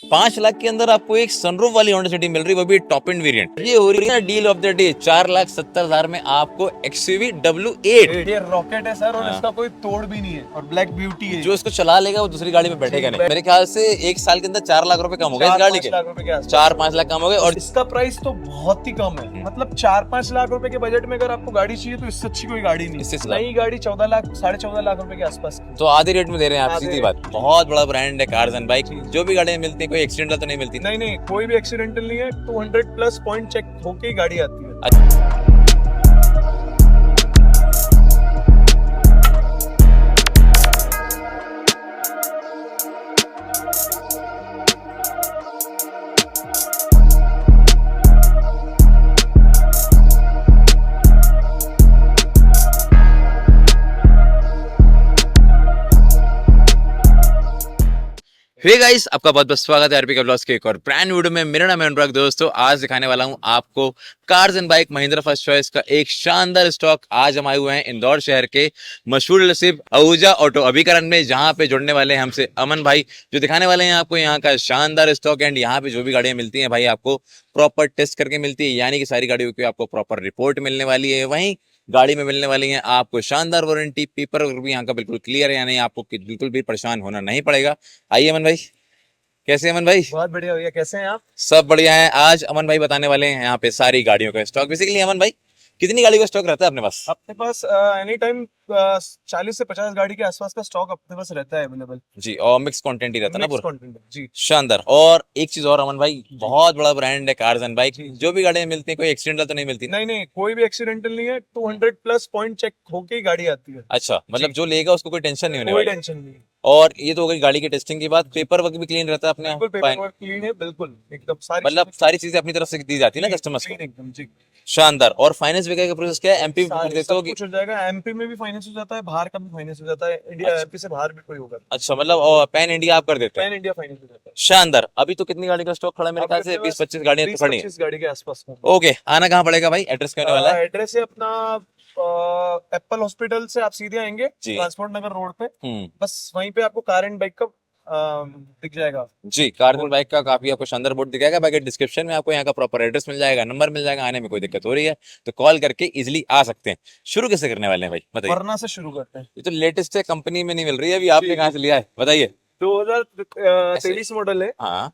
5 लाख के अंदर आपको एक सनरूफ वाली होंडा सिटी मिल रही है, वो भी टॉप एंड वेरिएंट। ये हो रही है डील ऑफ द डे। 4,70,000 में आपको एक्सयूवी W8। ये रॉकेट है सर, और हाँ। इसका कोई तोड़ भी नहीं है, और ब्लैक ब्यूटी है। जो इसको चला लेगा वो दूसरी गाड़ी में बैठेगा नहीं। मेरे ख्याल से 1 साल के अंदर 4 लाख रुपए कम हो गए इस गाड़ी के। 4-5 लाख रुपए के आसपास। 4-5 लाख कम हो गए। और इसका प्राइस तो बहुत ही कम है, मतलब 4-5 लाख रुपए के बजट में अगर आपको गाड़ी चाहिए तो इससे अच्छी कोई गाड़ी नहीं। इससे नई गाड़ी 14 लाख 14.5 लाख रुपए के आसपास की। तो आधी रेट में दे रहे हैं आप, आधे सीधी रेट बात। बहुत बड़ा ब्रांड है कार्स एंड बाइक। जो भी गाड़ियां मिलती है कोई एक्सीडेंटल तो नहीं मिलती। नहीं नहीं, कोई भी एक्सीडेंटल नहीं है। 200 प्लस पॉइंट चेक होके ही गाड़ी आती है। हे गाइस, आपका बहुत बहुत स्वागत है आरपी के ब्लॉग्स के एक और ब्रांड वीडियो में। मेरा नाम है अनुराग। दोस्तों, आज दिखाने वाला हूं आपको cars and bike Mahindra first choice का एक शानदार स्टॉक। आज हम आए हुए हैं इंदौर शहर के मशहूर डीलरशिप आहूजा ऑटो अभिकरण में, जहां पे जुड़ने वाले हैं हमसे अमन भाई, जो दिखाने वाले हैं आपको यहाँ का शानदार स्टॉक। एंड यहाँ पे जो भी गाड़ियां मिलती हैं भाई, आपको प्रॉपर टेस्ट करके मिलती है, यानी कि सारी गाड़ियों की आपको प्रॉपर रिपोर्ट मिलने वाली है। वहीं गाड़ी में मिलने वाली है आपको शानदार वारंटी, पेपर भी यहाँ का बिल्कुल क्लियर है, यानी आपको बिल्कुल भी परेशान होना नहीं पड़ेगा। आइए अमन भाई। कैसे हैं अमन भाई? बहुत बढ़िया भैया, कैसे हैं आप? सब बढ़िया है। आज अमन भाई बताने वाले हैं यहाँ पे सारी गाड़ियों का स्टॉक। बेसिकली अमन भाई, कितनी गाड़ी का स्टॉक रहता है अपने पास? अपने पास एनी टाइम 40 से 50 गाड़ी के आसपास का स्टॉक अपने पास रहता है अवेलेबल। जी, और मिक्स कंटेंट ही रहता है ना मिक्स पूरा। कंटेंट जी। शानदार। और एक चीज और अमन भाई, बहुत बड़ा ब्रांड है कार्स एंड बाइक। जो भी गाड़ियां मिलती हैं कोई एक्सीडेंटल तो नहीं मिलती? नहीं नहीं, कोई भी एक्सीडेंटल नहीं है। 200 प्लस पॉइंट चेक होके ही गाड़ी आती है। अच्छा, मतलब जो लेगा उसको कोई टेंशन नहीं होने कोई वाली। टेंशन नहीं है। और ये तो हो गई गाड़ी की टेस्टिंग की बात। पेपर वर्क भी क्लीन रहता है अपने बिल्कुल यहाँ? पेपर वर्क क्लीन है, बिल्कुल एकदम सारी मतलब सारी चीजें अपनी तरफ से दी जाती है ना कस्टमर्स को? क्लीन एकदम जी। शानदार। और फाइनेंस वगैरह का प्रोसेस क्या है? एमपी में कर देते हो सब कि? कुछ हो जाएगा। एमपी में भी फाइनेंस हो जाता है, बाहर का भी फाइनेंस हो जाता है। इंडिया अच्छा। एमपी से बाहर भी कोई होगा। अच्छा, मतलब पैन इंडिया आप कर देते हैं? पैन इंडिया फाइनेंस हो जाता है। शानदार। अभी तो कितनी गाड़ी का स्टॉक खड़ा है? मेरे अब ख्याल से अपने 20-25 गाड़ियां तो खड़ी हैं। 20-25 गाड़ी के आसपास में। ओके, आना कहाँ पड़ेगा भाई? एड्रेस क्या होने वाला है? एड्रेस है अपना एप्पल हॉस्पिटल से आप सीधे आएंगे जी। ट्रांसपोर्ट नगर रोड पे। हम्म। बस वहीं पे आपको कार एंड बाइक का दिख जाएगा। जी, कार एंड बाइक का काफी आपको शानदार बोर्ड दिखाएगा। बाकी डिस्क्रिप्शन में आपको यहाँ का प्रॉपर एड्रेस मिल जाएगा, नंबर मिल जाएगा। आने में कोई दिक्कत हो रही है तो कॉल करके इजिली आ सकते हैं। शुरू कैसे करने वाले हैं भाई, बताइए। वरना से शुरू करते हैं। ये तो लेटेस्ट है, कंपनी में नहीं मिल रही है अभी। आपने कहाँ से लिया है बताइए? 2023 मॉडल है, हाँ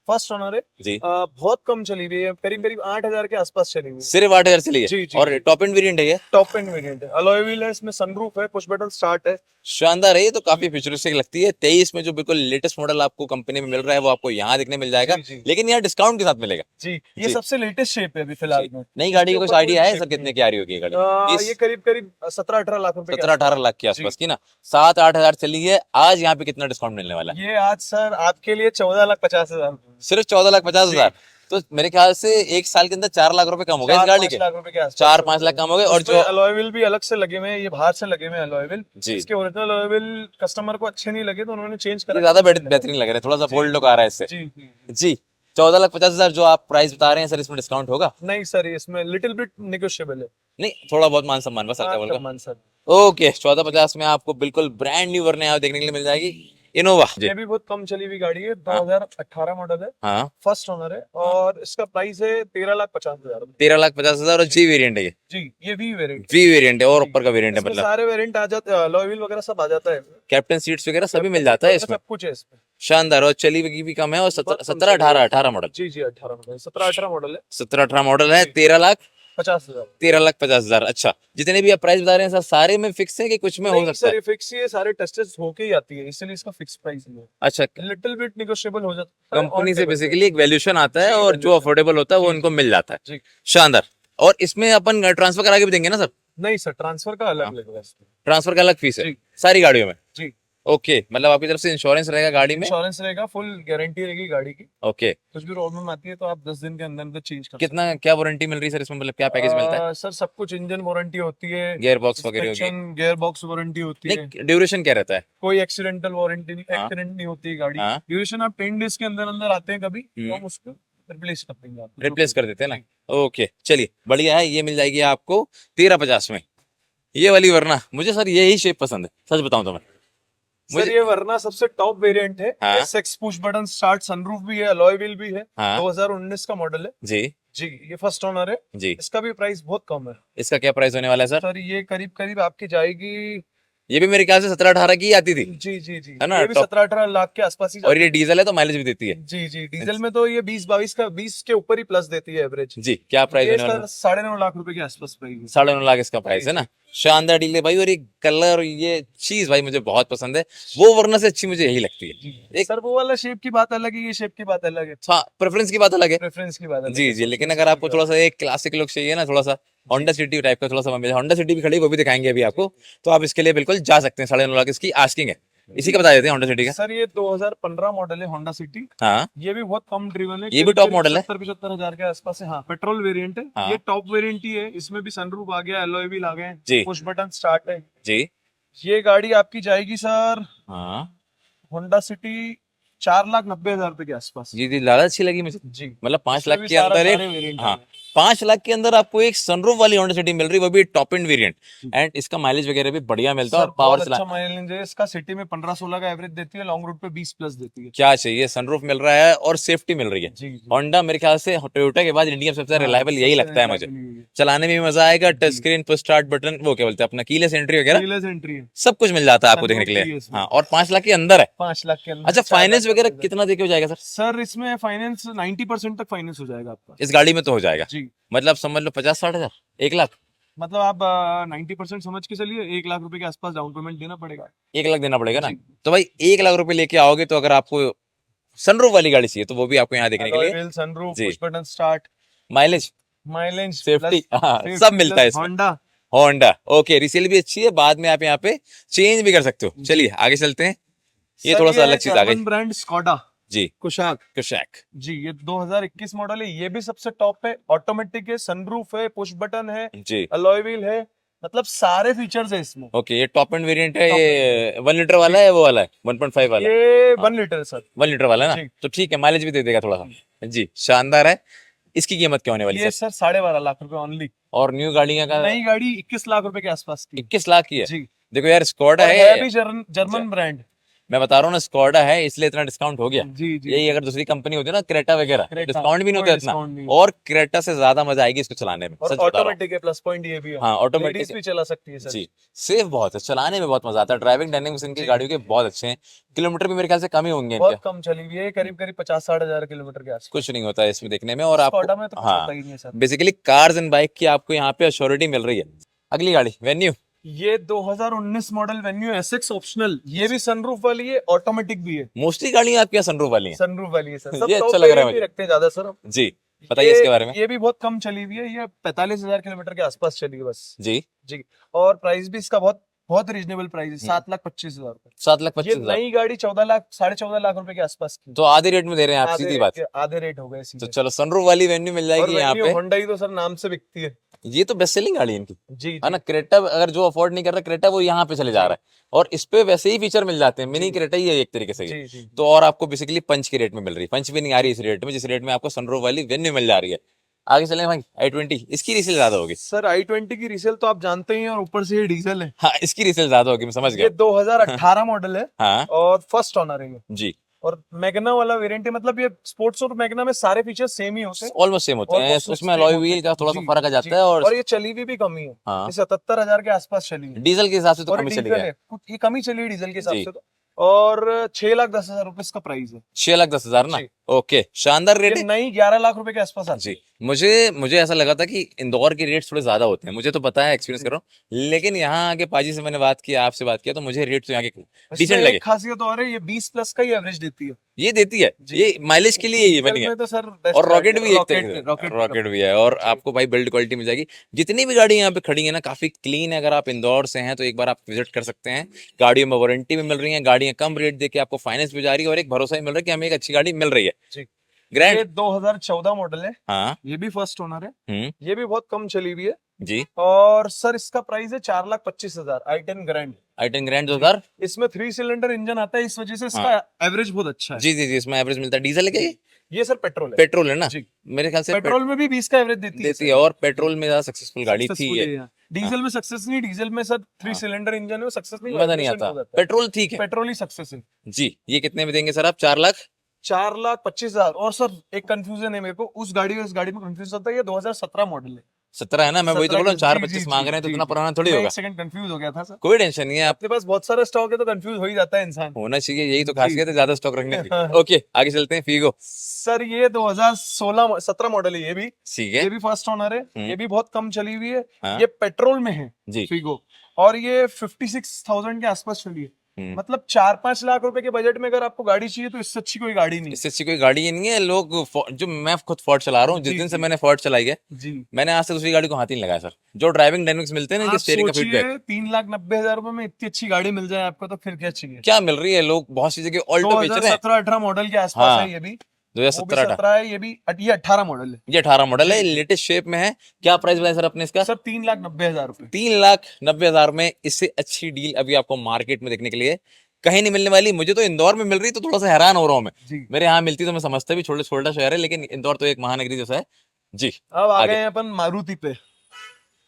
फर्स्ट ओनर है। जी। बहुत कम चली हुई है, करीब करीब 8,000 के आसपास चली हुई है। सिर्फ 8,000 से लिए? जी, जी, और जी। टॉप एंड वेरिएंट है ये? टॉप एंड वेरिएंट है, अलॉय व्हील है, इसमें सनरूफ है, पुश बटन स्टार्ट है। शानदार है। ये तो काफी फ्यूचरिस्टिक लगती है। 23 में जो बिल्कुल लेटेस्ट मॉडल आपको कंपनी में मिल रहा है वो आपको यहाँ देखने मिल जाएगा। जी, जी। लेकिन यहाँ डिस्काउंट के साथ मिलेगा। जी, ये जी। सबसे लेटेस्ट शेप है अभी फिलहाल में। नई गाड़ी का इसके कुछ ऊपर आइडिया कोई है shape सर कितने नहीं। की आ रही होगी ये गाड़ी? ये करीब करीब 17-18 लाख रुपए के 17-18 लाख के आसपास। आसपास की ना? 7-8 हजार चली है। आज यहाँ पे कितना डिस्काउंट मिलने वाला है? ये आज सर आपके लिए 14,50,000। सिर्फ 14,50,000। तो मेरे ख्याल से 1 साल के अंदर 4 लाख रुपए कम हो गए इस गाड़ी के। 4-5 लाख रुपए के आसपास। 4-5 लाख कम हो गए। और जो अलॉय व्हील भी अलग से लगे हुए हैं, ये बाहर से लगे हुए हैं अलॉय व्हील। जी, इसके ओरिजिनल अलॉय व्हील कस्टमर को अच्छे नहीं लगे तो उन्होंने चेंज ये करा। ज्यादा बेहतरीन लग रहा है, थोड़ा सा बोल्ड लुक आ रहा है इससे। जी जी। जी। 14,50,000 जो आप प्राइस बता रहे हैं सर, इसमें डिस्काउंट होगा? नहीं सर, इसमें लिटिल बिट नेगोशिएबल है। नहीं, थोड़ा बहुत मान सम्मान बस, हल्का बोलकर। मान सर। ओके, 14,50 में आपको बिल्कुल ब्रांड न्यू वरना यहाँ देखने के लिए मिल जाएगी इनोवा। जी। ये भी बहुत कम चली हुई गाड़ी है, 2018 मॉडल है, हाँ, फर्स्ट ओनर है, और इसका प्राइस है 13,50,000। 13,50,000। और जी वेरिएंट है ये? जी, ये भी वेरिएंट। वी वेरिएंट है और ऊपर का वेरिएंट है इसमें मतलब? सारे वेरिएंट आ जाते हैं, अलॉय व्हील वगैरह सब आ जाता है। कैप्टन सीट्स वगैरह सभी मिल जाता है इसमें? सब कुछ है इसमें। शानदार। और चली हुई भी कम है। और बहुत कम 17-18 मॉडल? जी जी, 18 मॉडल, 17-18 मॉडल है। 17-18 मॉडल है। 13,50,000। 50,000। 13,50,000। अच्छा, जितने भी आप प्राइस बता रहे हैं सर, सारे में फिक्स है कि कुछ में हो नहीं सकता सर, है? ये फिक्स ही है, सारे टेस्टेड होके ही आती है, इसलिए इसका फिक्स प्राइस नहीं है। अच्छा, लिटिल बिट नेगोशिएबल हो जाता है। कंपनी on से table पे। बेसिकली एक वैल्यूएशन आता है जी, और जो valuation। अफोर्डेबल होता है वो जी, उनको मिल जाता है। जी। शानदार। और इसमें अपन ट्रांसफर करा के भी देंगे ना सर? नहीं सर, ट्रांसफर का अलग हाँ। लगेगा इसमें। ट्रांसफर का अलग फीस है जी। सारी गाड़ियों में? जी, ओके, मतलब आपकी तरफ से इंश्योरेंस रहेगा गाड़ी में? इंश्योरेंस रहेगा, फुल गारंटी रहेगी गाड़ी की। ओके। कुछ भी प्रॉब्लम आती है तो आप 10 दिन के अंदर अंदर चेंज कर कितना क्या वारंटी मिल रही है सर इसमें, मतलब क्या पैकेज मिलता है? सर सब कुछ, इंजन वारंटी होती है, गियर बॉक्स वगैरह होगी? गियर बॉक्स वारंटी होती है। नहीं, ड्यूरेशन क्या रहता है? कोई एक्सीडेंटल वारंटी नहीं, हाँ। एक्सीडेंट नहीं होती है गाड़ी। हाँ। ड्यूरेशन आप 10 डेज के अंदर अंदर आते हैं कभी तो हम उसको रिप्लेस कर देंगे आपको। रिप्लेस कर देते हैं ना? ओके, चलिए बढ़िया है। ये मिल जाएगी आपको 13,50 में। ये वाली वरना मुझे सर यही शेप पसंद है, सच बताऊं तो मैं। सर ये वरना सबसे टॉप वेरिएंट है। हाँ। SX push button start, sunroof भी है, अलॉय व्हील भी है। हाँ 2019 का मॉडल है जी जी। ये फर्स्ट ओनर है। जी। इसका भी प्राइस बहुत कम है इसका क्या प्राइस होने वाला है सर? सर। ये करीब करीब आपकी जाएगी। ये भी मेरे ख्याल से 17-18 की ही आती थी, जी जी जी। है ना? ये भी टॉप। 17-18 लाख के आसपास ही और ये जाती डीजल है तो माइलेज भी देती है। है। जी जी। डीजल में तो ये 20-22 का 20 के ऊपर ही प्लस देती है एवरेज। जी क्या प्राइस ये होने वाला इसका है? 9.5 लाख रुपए के आसपास प्राइस है। 9.5 लाख इसका प्राइस जी, है ना। जी। शानदार डील है भाई, और ये कलर, ये चीज भाई मुझे बहुत पसंद है। वो वरना से अच्छी मुझे यही लगती है। जी एक सर, वो वाला शेप की बात अलग है, ये शेप की बात अलग है। हाँ, प्रेफरेंस की बात अलग है। प्रेफरेंस की बात अलग जी है जी, सर, लेकिन किसी अगर की आपको बात थोड़ा सा एक क्लासिक लुक चाहिए ना, थोड़ा सा होंडा सिटी टाइप का, थोड़ा सा होंडा सिटी भी खड़ी है, वो भी दिखाएंगे अभी आपको। तो आप इसके लिए बिल्कुल जा सकते हैं। 9.5 लाख इसकी आस्किंग है। इसी का बता देते हैं होंडा सिटी का। सर ये 2015 मॉडल है होंडा सिटी। हाँ ये भी बहुत कम ड्रिवन है। ये भी टॉप मॉडल है। 70-75 हजार के आसपास है। हाँ, पेट्रोल वेरिएंट है। हाँ। ये टॉप वेरिएंट ही है। इसमें भी सनरूफ आ गया, अलॉय व्हील आ गए, जी। पुश बटन स्टार्ट है। जी ये गाड़ी आपकी जाएगी सर हाँ होंडा सिटी 4,90,000 रुपए के आसपास। जी जी, ज्यादा अच्छी लगी मुझे। जी। मतलब 5 इसमें लाख भी के अंदर एक, सारे वेरिएंट हाँ 5 लाख के अंदर आपको एक सनरूफ वाली होंडा सिटी मिल रही है, वो भी टॉप एंड वेरिएंट। एंड इसका माइलेज वगैरह भी बढ़िया मिलता है सर और पावर बहुत चला। अच्छा माइलेज है इसका। सिटी में 15-16 का एवरेज देती है, लॉन्ग रूट पे 20 प्लस देती है। क्या चाहिए, सनरूफ मिल रहा है और सेफ्टी मिल रही है। जी जी। होंडा मेरे ख्याल से टोयोटा के बाद इंडिया में सबसे हाँ, रिलायबल यही सबसे लगता है मुझे। reliable यही है। चलाने में भी मजा आएगा, टच जी। स्क्रीन पर स्टार्ट बटन, वो क्या बोलते हैं अपना कीलेस एंट्री वगैरह, कीलेस एंट्री है। सब कुछ मिल जाता है आपको देखने Sunroof के भी लिए। है इसमें। हाँ, और 5 लाख के अंदर है। 5 लाख के अंदर। अच्छा, 4 फाइनेंस लाख वगैरह के अंदर। कितना देके हो जाएगा सर? सर इसमें फाइनेंस 90% तक फाइनेंस हो जाएगा आपका। इस गाड़ी में तो हो जाएगा। जी। मतलब समझ लो 50-60 हजार, 1 लाख। मतलब आप 90% समझ के चलिए, 1 लाख रुपए के आसपास डाउन पेमेंट देना पड़ेगा। 1 लाख देना पड़ेगा ना। जी। तो भाई 1 लाख रुपए लेके आओगे तो अगर आपको सनरूफ वाली गाड़ी चाहिए तो वो भी आपको यहाँ देखने के अलॉय लिए। व्हील, सनरूफ, जी। Push button start, mileage, mileage, safety, हाँ सब मिलता है इसमें। होंडा। होंडा ओके, रिसेल भी अच्छी है, बाद में आप यहाँ पे चेंज भी कर सकते हो। चलिए आगे चलते हैं। ये थोड़ा सा अलग चीज आ गई। ब्रांड स्कोडा जी कुशाक। कुशैक। जी, ये 2021 मॉडल है। ये भी सबसे टॉप है। ऑटोमेटिक है, सनरूफ है, पुश बटन है, जी अलॉय व्हील है, मतलब सारे फीचर्स है इसमें। ओके, ये टॉप एंड वेरिएंट है। Top ये 1 लीटर वाला है, वो वाला है 1.5 वाला? ये हाँ। 1 लीटर सर। 1 लीटर वाला है ना, जी। तो ठीक है, माइलेज भी दे देगा थोड़ा सा। जी शानदार है। इसकी कीमत क्या होने वाली ये सर? सर 12.5 लाख रुपए ओनली। और न्यू गाड़ियां का नई गाड़ी 21 लाख रुपए के आसपास की। 21 लाख की है। जी। देखो यार, स्कोडा और है। भी जर्मन ब्रांड। मैं बता रहा हूँ ना, स्कोडा है इसलिए इतना डिस्काउंट हो गया। जी जी। यही अगर दूसरी कंपनी होती ना, क्रेटा वगैरह, क्रेटा, डिस्काउंट भी नहीं कोई होता इतना। डिस्काउंट नहीं। और क्रेटा से ज्यादा मजा आएगी इसको चलाने में, और सच बता रहा हूँ। ऑटोमेटिक है, प्लस पॉइंट ये भी है। हाँ ऑटोमेटिक लेडीज भी चला सकती है सर। जी। सेफ बहुत है, चलाने में बहुत मजा आता है। ड्राइविंग डायनेमिक्स इनकी जी। गाड़ियों के बहुत अच्छे हैं। किलोमीटर भी मेरे ख्याल से कम ही होंगे बहुत इनके। कम चली हुई है, करीब करीब 50-60 हजार किलोमीटर के आसपास। कुछ नहीं होता है इसमें देखने में। और स्कोडा में तो आपको कुछ हाँ, होता ही नहीं है sir. Basically cars and bike की आपको यहाँ पे अश्योरिटी मिल रही है। अगली गाड़ी वेन्यू। ये 2019 मॉडल वेन्यू एसएक्स ऑप्शनल। ये भी सनरूफ वाली है, ऑटोमेटिक भी है। मोस्टली गाड़ियां आपके यहाँ सनरूफ वाली हैं। सनरूफ वाली है सर। सब ये top अच्छा लग रहा है variant ही मुझे। रखते हैं ज्यादा सर हम। जी बताइए इसके बारे में। ये भी बहुत कम चली हुई है। ये 45,000 किलोमीटर के आसपास चली है बस। जी जी। और प्राइस भी इसका बहुत बहुत रीजनेबल प्राइस है, 7,25,000 रुपए। 7,25,000। ये नई गाड़ी 14 लाख 14.5 लाख रुपए के आसपास की। तो आधे रेट में दे रहे हैं आप, सीधी बात। आधे रेट हो गए तो सीधे। चलो सनरूफ वाली वेन्यू मिल और जाएगी यहाँ वेन्यू पे। होंडा ही तो सर नाम से बिकती है। ये तो बेस्ट सेलिंग गाड़ी है इनकी, जी है ना। क्रेटा अगर जो अफोर्ड नहीं कर रहा क्रेटा, वो यहाँ पे चले जा रहा है। और इस पे वैसे ही फीचर मिल जाते हैं, मिनी क्रेटा ही है एक तरीके से ये। जी जी। तो और आपको बेसिकली पंच के रेट में मिल रही है। पंच भी नहीं आ रही इस रेट में, जिस रेट में आपको सनरूफ वाली वेन्यू मिल जा रही है। आगे चले भाई, i20 इसकी रीसेल ज्यादा होगी। सर i20 की रीसेल तो आप जानते ही हैं, और ऊपर से ये डीजल है। हाँ इसकी रीसेल ज्यादा होगी, मैं समझ ये गया। 2018 मॉडल है हाँ और फर्स्ट ओनर है ये। जी, और मैग्ना वाला वेरिएंट है। मतलब ये स्पोर्ट्स और मैग्ना में सारे फीचर सेम ही होते हैं। ऑलमोस्ट सेम होते हैं। Almost उसमें same अलॉय होते व्हील हैं। का थोड़ा सा जी, फर्क आ जाता जी। है। और ये चली हुई भी कम ही है। हाँ। ये 77,000 के आसपास चली है। डीजल के हिसाब से तो और कम ही चली डीजल गया। है, ये कम ही चली है डीजल के हिसाब जी। से तो। और 6,10,000 रुपए इसका प्राइस है। 6,10,000 ना। जी। ओके, शानदार रेट ये है। नई 11 लाख रुपए के आसपास आती है। जी, मुझे ऐसा लगा था कि इंदौर के रेट्स थोड़े ज्यादा होते हैं। मुझे तो पता है, एक्सपीरियंस कर रहा हूँ। लेकिन यहाँ आके पाजी से मैंने बात की, आपसे बात किया, तो मुझे रेट तो यहाँ के डिसेंट इसमें लगे। एक खासियत और है, ये 20 प्लस का ही एवरेज देती है। ये देती है, जी। ये माइलेज के लिए ये बनी है। में तो सर best और रॉकेट भी एक रॉकेट तरीके से, रॉकेट रॉकेट भी है। और जी। आपको भाई बिल्ड क्वालिटी मिल जाएगी। जितनी भी गाड़ी यहाँ पे खड़ी है ना, काफी क्लीन है। अगर आप इंदौर से हैं तो एक बार आप विजिट कर सकते हैं। गाड़ियों में वारंटी भी मिल रही है, गाड़ियां कम रेट देके आपको फाइनेंस भी जा रही है, और एक भरोसा भी मिल रहा है कि हमें एक अच्छी गाड़ी मिल रही है। जी। ग्रैंड। ये 2014 मॉडल है। हाँ। ये भी फर्स्ट ओनर है। हम्म। ये भी बहुत कम चली हुई है। जी। और सर इसका प्राइस है 4,25,000 i10 ग्रैंड। i10 grand 2000। इसमें 3 सिलेंडर इंजन आता है, इस वजह से इसका एवरेज बहुत अच्छा है। जी जी जी, इसमें एवरेज मिलता है। डीजल है क्या ये? ये सर पेट्रोल है। पेट्रोल है ना? जी। मेरे ख्याल से पेट्रोल में भी 20 का एवरेज देती है और पेट्रोल में ज्यादा सक्सेसफुल गाड़ी थी सक्सेसफुल ये। है यहाँ। डीजल में सक्सेस नहीं, डीजल में सर 3 हाँ। सिलेंडर इंजन है, वो सक्सेस नहीं, मजा नहीं vibration आता। हो जाता है। पेट्रोल ठीक है पेट्रोल ही सक्सेस है। जी। ये कितने में देंगे सर आप? 4,00,000? 4,25,000। और सर एक कंफ्यूजन है मेरे को, उस गाड़ी और इस गाड़ी में कंफ्यूज होता है। ये 2017 मॉडल है। 17 है ना? मैं वही तो बोल रहा हूँ, 4,25 जी, मांग रहे हैं तो जी, इतना जी। पुराना थोड़ी मैं होगा। एक सेकंड कंफ्यूज हो गया था सर। कोई टेंशन नहीं है, आप आपके पास बहुत सारा स्टॉक है तो कंफ्यूज हो ही जाता है इंसान। होना चाहिए, यही तो जी। खासियत है ज्यादा स्टॉक रखने की। ओके आगे चलते हैं, फीगो। सर ये 2016-17 मॉडल है ये भी। ठीक है ये भी फर्स्ट ओनर है। ये भी बहुत कम चली हुई है। हाँ। ये पेट्रोल में है जी। फीगो, और ये 56,000 के आसपास चली है। मतलब 4-5 लाख रुपए के बजट में अगर आपको गाड़ी चाहिए तो इससे अच्छी कोई गाड़ी नहीं है। इससे अच्छी कोई गाड़ी ही नहीं है। लोग जो मैं खुद फोर्ड चला रहा हूँ, जिस जी, दिन से जी। मैंने फोर्ड चलाई है, जी। मैंने आज तक दूसरी गाड़ी को हाथ ही नहीं लगाया सर। जो ड्राइविंग डायनेमिक्स मिलते हैं ना, आप इनके स्टीयरिंग का सोचिए फीडबैक, 3,90,000 रुपए में इतनी अच्छी गाड़ी मिल जाए आपको तो फिर क्या चाहिए। क्या मिल रही है। लोग बहुत सी जगह ऑल्टो बेच रहे हैं। 2017-18 मॉडल के आसपास हाँ। है ये भी। वो भी 2017 17 है, ये भी ये 18 मॉडल है। ये 18 मॉडल है, लेटेस्ट शेप में है। क्या प्राइस बताया सर अपने इसका? सर 3,90,000 रुपए। 3,90,000 में इससे अच्छी डील अभी आपको मार्केट में देखने के लिए कहीं नहीं मिलने वाली। मुझे तो इंदौर में मिल रही तो थोड़ा सा हैरान हो रहा हूँ मैं। जी। मेरे यहाँ मिलती तो मैं समझता भी, छोटा शहर है, लेकिन इंदौर तो एक महानगरी जैसा है जी। अब आ आगे। गए हैं अपन मारुति पे,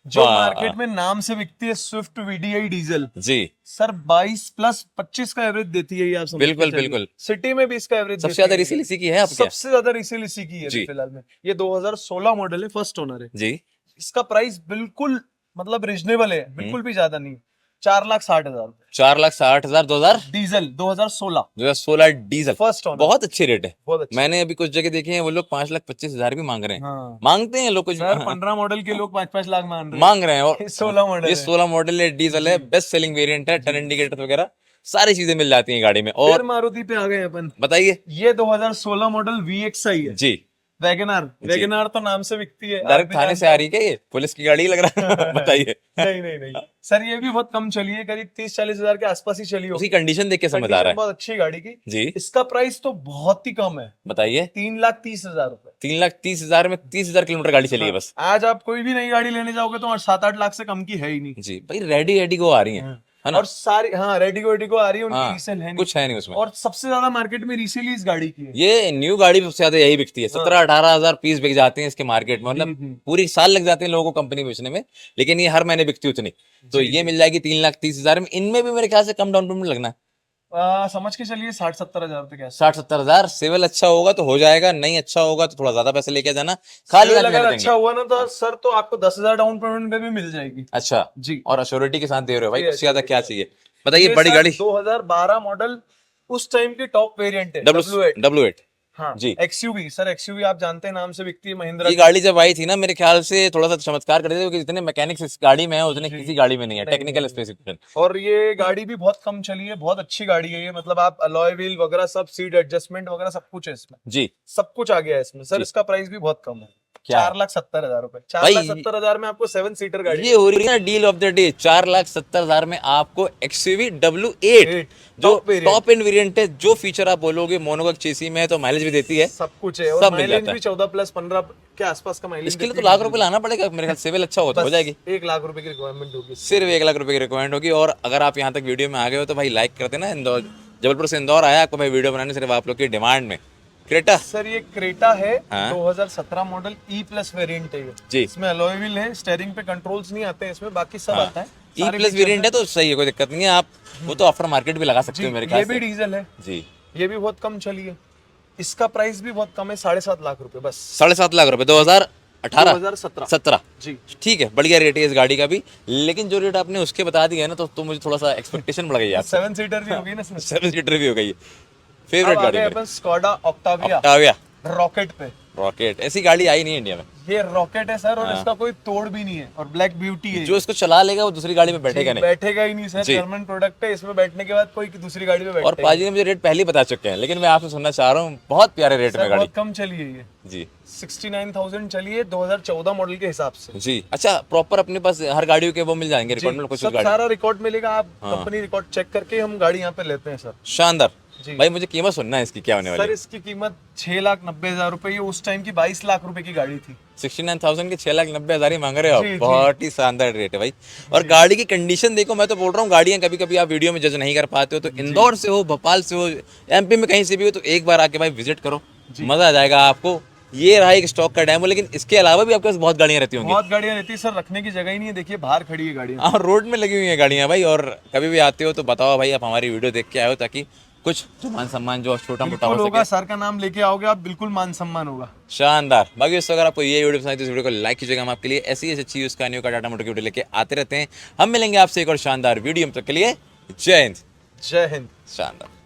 जो वाह। मार्केट में नाम से बिकती है स्विफ्ट वीडीआई डीजल। जी सर 22 प्लस 25 का एवरेज देती है ये, आप समझ के बिल्कुल, चलिए। बिल्कुल। सिटी में भी इसका एवरेज सबसे ज्यादा रीसेल इसी की है आपके? सबसे ज्यादा रीसेल इसी की है जी। फिलहाल में। ये 2016 मॉडल है, फर्स्ट ओनर है। जी। इसका प्राइस बिल्कुल मतलब रिजनेबल है, बिल्कुल भी ज्यादा नहीं। 4,60,000 4,60,000 2000 डीजल 2016 डीजल। First owner. बहुत अच्छे रेट है। बहुत अच्छा। मैंने अभी कुछ जगह देखे हैं, वो लोग 5,25,000 भी मांग रहे हैं। हाँ। मांगते हैं लोग कुछ। सर 15 मॉडल के लोग 5-5 लाख मांग रहे हैं। और 16 मॉडल ये है। 16 मॉडल है, डीजल है, बेस्ट सेलिंग वेरिएंट है, टर्न इंडिकेटर वगैरह सारी चीजें मिल जाती हैं गाड़ी में। फिर और मारुति पे आ गए अपन। बताइए। ये 2016 मॉडल VXi है। जी। वैगनार तो नाम से बिकती है। डायरेक्ट थाने से आ रही है क्या? ये पुलिस की गाड़ी लग रहा है। बताइए। नहीं सर, ये भी बहुत कम चली है, करीब 30-40 हजार के आसपास ही चली उसकी होगी। कंडीशन देख के समझ आ रहा है बहुत अच्छी गाड़ी की। जी। इसका प्राइस तो बहुत ही कम है, बताइए। 3,30,000 रुपए। 3,30,000 में 30,000 किलोमीटर गाड़ी चली है बस। आज आप कोई भी नई गाड़ी लेने जाओगे तो 7-8 लाख से कम की है ही नहीं। जी भाई, रेडी को आ रही है ना? और सारी रेडी को आ रही है, उनकी हाँ, रीसेल है नहीं। कुछ है नहीं उसमें। और सबसे ज्यादा मार्केट में रीसेल ही इस गाड़ी की है। ये न्यू गाड़ी सबसे ज्यादा यही बिकती है। 17-18 हजार पीस बिक जाते हैं इसके मार्केट में। मतलब पूरी साल लग जाते हैं लोगों को कंपनी बेचने में, लेकिन ये हर महीने बिकती उतनी। तो ये मिल जाएगी 3,30,000 में। इनमें भी मेरे ख्याल से कम डाउन पेमेंट लगना है। समझ के चलिए 60-70 हजार रुपए के 60-70 हजार। सिविल अच्छा होगा तो हो जाएगा, नहीं अच्छा होगा तो थोड़ा ज्यादा पैसे लेके जाना। खाली हाथ अगर मेहनत अच्छा देंगे। हुआ ना तो सर तो आपको 10,000 डाउन पेमेंट में भी मिल जाएगी। अच्छा जी। और अश्योरिटी के साथ दे रहे हो भाई, जी, उससे ज्यादा क्या चाहिए? बताइए। ये बड़ी सर गाड़ी 2012 मॉडल उस टाइम की टॉप वेरिएंट है, W8। W8 हाँ जी। XUV सर, XUV आप जानते हैं, नाम से बिकती है महिंद्रा ये की। गाड़ी जब आई थी ना, मेरे ख्याल से थोड़ा सा चमत्कार कर देते कि जितने मैकेनिक्स इस गाड़ी में है उतने किसी गाड़ी में नहीं है। Technical specification. और ये गाड़ी भी बहुत कम चली है, बहुत अच्छी गाड़ी है ये। मतलब आप अलॉय व्हील वगैरह सब, सीट एडजस्टमेंट वगैरह सब कुछ है इसमें। जी। सब कुछ आ गया है इसमें सर। इसका प्राइस भी बहुत कम है, क्या? 4,70,000 रुपए। भाई, 4,70,000 में आपको 7 सीटर गाड़ी ये हो रही है ना डील ऑफ द डे। 4,70,000 में आपको XUV W8 जो टॉप एंड वेरिएंट है। जो फीचर आप बोलोगे मोनोकोक चेसी में है, तो माइलेज भी देती है, सब कुछ है। और सब मिल माइलेज जाता भी है। 14+15 के आसपास का माइलेज। इसके लिए तो लाख रुपए लाना पड़ेगा मेरे ख्याल। सिविल अच्छा हो तो हो जाएगी। 1 लाख रुपए की रिक्वायरमेंट होगी। सिर्फ 1 लाख रुपए की रिक्वायरमेंट होगी। और अगर आप यहाँ तक वीडियो में आ गए हो तो भाई लाइक कर देना। इंदौर, जबलपुर से इंदौर आया आपको भाई वीडियो बनाने, सिर्फ आप लोग की डिमांड में। क्रेटा सर ये क्रेटा है, हाँ? 2017 मॉडल E+ वेरिएंट है ये जी। इसमें अलॉय व्हील है, स्टीयरिंग पे कंट्रोल्स नहीं आते हैं इसमें, बाकी सब आता है। E+ वेरिएंट है तो सही है, कोई दिक्कत नहीं है। आप वो तो आफ्टर मार्केट भी लगा सकते हो मेरे ख्याल ये से। भी डीजल है जी। ये भी बहुत कम चली है। इसका प्राइस भी बहुत कम है, 7.5 लाख रुपए बस। 7.5 लाख रुपए 2018 2017 17 जी। ठीक है, बढ़िया रेट है इस गाड़ी का भी। लेकिन जो रेट आपने उसके बता दिया है ना, तो मुझे थोड़ा सा एक्सपेक्टेशन बढ़ गई है। 7 सीटर भी होगी ना इसमें। 7 सीटर भी हो गई है। फेवरेट गाड़ी अपन स्कोडा ऑक्टाविया ऑक्टाविया रॉकेट पे। रॉकेट ऐसी गाड़ी आई नहीं इंडिया में। ये रॉकेट है सर, और इसका कोई तोड़ भी नहीं है, और ब्लैक ब्यूटी है। जो इसको चला लेगा वो दूसरी गाड़ी में बैठेगा नहीं। बैठेगा ही नहीं सर, जर्मन प्रोडक्ट है, इसमें बैठने के बाद कोई दूसरी गाड़ी में बैठेगा। और पाजी ने मुझे रेट पहले ही बता चुके हैं, लेकिन मैं आपसे सुनना चाह रहा हूँ। बहुत प्यारे रेट में गाड़ी, बहुत कम चली है ये जी। 69,000 चली है 2014 मॉडल के हिसाब से जी। अच्छा, प्रॉपर अपने पास हर गाड़ियों के वो मिल जाएंगे रिकॉर्ड में कुछ सब गाड़ी? सारा रिकॉर्ड मिलेगा। आप कंपनी रिकॉर्ड चेक करके हम गाड़ी यहाँ पे लेते हैं सर। शानदार। जी। भाई मुझे कीमत सुनना है इसकी, क्या होने वाली सर इसकी कीमत 6,90,000 रुपए। ये उस टाइम की 22 लाख रुपए की गाड़ी थी। 69,000 के 6,90,000 ही मांग रहे हो आप। जी, बहुत ही शानदार रेट है भाई। और गाड़ी की कंडीशन देखो, मैं तो बोल रहा हूँ गाड़ियाँ कभी कभी आप वीडियो में जज नहीं कर पाते हो, तो इंदौर से हो, भोपाल से हो, MP में कहीं से भी हो, तो एक बार आके भाई विजिट करो, मजा आ जाएगा आपको। ये रहा एक स्टॉक का डेमो, लेकिन इसके अलावा भी आपके पास बहुत गाड़ियां रहती होंगी। बहुत गाड़ियां रहती है सर, रखने की जगह ही नहीं है, देखिए बाहर खड़ी है गाड़ियां। हाँ, रोड में लगी हुई है गाड़ियां भाई। और कभी भी आते हो तो बताओ भाई, आप हमारी वीडियो देख के आए हो, ताकि कुछ जो मान सम्मान जो छोटा मोटा बिल्कुल हो होगा सके। सर, का नाम लेके आओगे आप, बिल्कुल मान सम्मान होगा। शानदार। बाकी दोस्तों, अगर आपको ये वीडियो पसंद आई तो इस वीडियो को लाइक कीजिएगा। हम आपके लिए ऐसी अच्छी यूज का न्यू का टाटा मोटर की वीडियो लेके आते रहते हैं। हम मिलेंगे आपसे एक और शानदार वीडियो, तक के लिए जय हिंद। जय हिंद। शानदार।